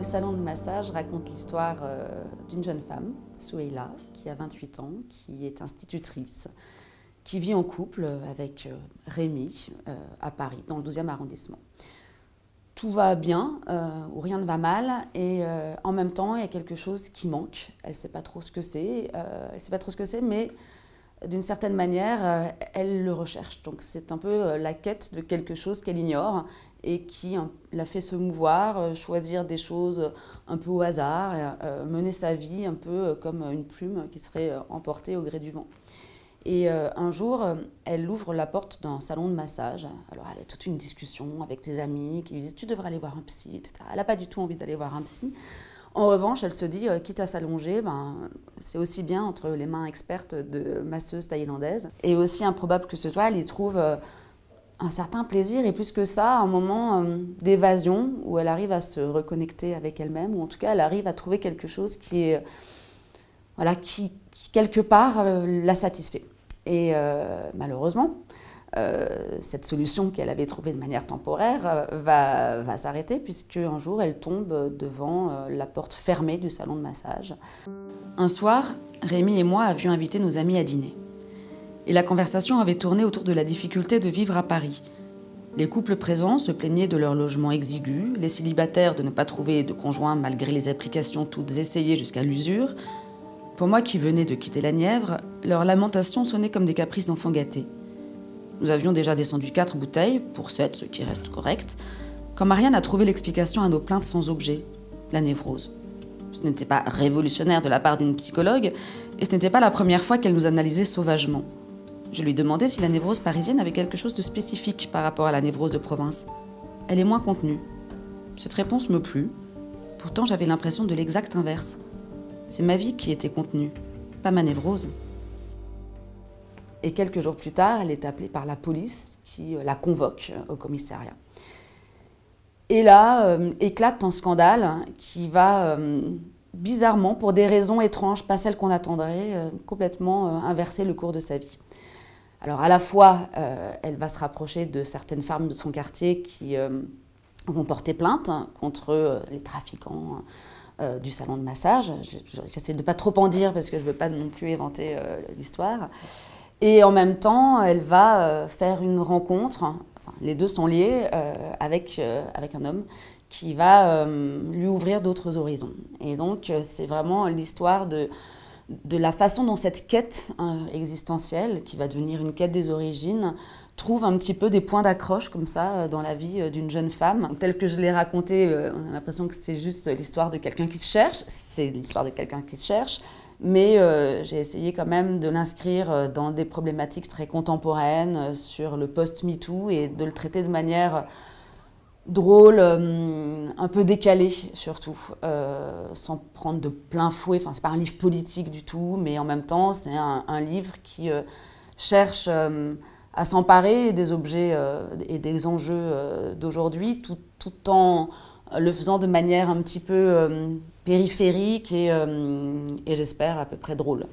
salon de massage raconte l'histoire d'une jeune femme, Souheila, qui a 28 ans, qui est institutrice, qui vit en couple avec Rémi à Paris, dans le 12e arrondissement. Tout va bien, ou rien ne va mal, et en même temps, il y a quelque chose qui manque. Elle ne sait pas trop ce que c'est, mais d'une certaine manière, elle le recherche. Donc c'est un peu la quête de quelque chose qu'elle ignore et qui la fait se mouvoir, choisir des choses un peu au hasard, mener sa vie un peu comme une plume qui serait emportée au gré du vent. Et un jour, elle ouvre la porte d'un salon de massage. Alors elle a toute une discussion avec ses amis qui lui disent « tu devrais aller voir un psy », etc. Elle n'a pas du tout envie d'aller voir un psy. En revanche, elle se dit, quitte à s'allonger, c'est aussi bien entre les mains expertes de masseuses thaïlandaises. Et aussi improbable que ce soit, elle y trouve un certain plaisir et plus que ça, un moment d'évasion où elle arrive à se reconnecter avec elle-même, ou en tout cas, elle arrive à trouver quelque chose qui quelque part, la satisfait. Et malheureusement, cette solution qu'elle avait trouvée de manière temporaire va s'arrêter puisque un jour elle tombe devant la porte fermée du salon de massage. Un soir, Rémi et moi avions invité nos amis à dîner. Et la conversation avait tourné autour de la difficulté de vivre à Paris. Les couples présents se plaignaient de leur logement exigu, les célibataires de ne pas trouver de conjoint malgré les applications toutes essayées jusqu'à l'usure. Pour moi qui venais de quitter la Nièvre, leurs lamentations sonnaient comme des caprices d'enfants gâtés. Nous avions déjà descendu 4 bouteilles, pour 7, ce qui reste correct, quand Marianne a trouvé l'explication à nos plaintes sans objet, la névrose. Ce n'était pas révolutionnaire de la part d'une psychologue, et ce n'était pas la première fois qu'elle nous analysait sauvagement. Je lui demandais si la névrose parisienne avait quelque chose de spécifique par rapport à la névrose de province. Elle est moins contenue. Cette réponse me plut. Pourtant, j'avais l'impression de l'exact inverse. C'est ma vie qui était contenue, pas ma névrose. Et quelques jours plus tard, elle est appelée par la police qui la convoque au commissariat. Et là, éclate un scandale qui va, bizarrement, pour des raisons étranges, pas celles qu'on attendrait, complètement inverser le cours de sa vie. Alors à la fois, elle va se rapprocher de certaines femmes de son quartier qui vont porter plainte contre les trafiquants du salon de massage. J'essaie de ne pas trop en dire parce que je ne veux pas non plus inventer l'histoire. Et en même temps, elle va faire une rencontre, enfin, les deux sont liés, avec un homme qui va lui ouvrir d'autres horizons. Et donc, c'est vraiment l'histoire de la façon dont cette quête existentielle, qui va devenir une quête des origines, trouve un petit peu des points d'accroche comme ça dans la vie d'une jeune femme. Tel que je l'ai raconté, on a l'impression que c'est juste l'histoire de quelqu'un qui se cherche. C'est l'histoire de quelqu'un qui se cherche. Mais j'ai essayé quand même de l'inscrire dans des problématiques très contemporaines sur le post-MeToo et de le traiter de manière drôle, un peu décalée surtout, sans prendre de plein fouet. Enfin, c'est pas un livre politique du tout, mais en même temps, c'est un livre qui cherche à s'emparer des objets et des enjeux d'aujourd'hui, tout en le faisant de manière un petit peu périphérique et j'espère à peu près drôle.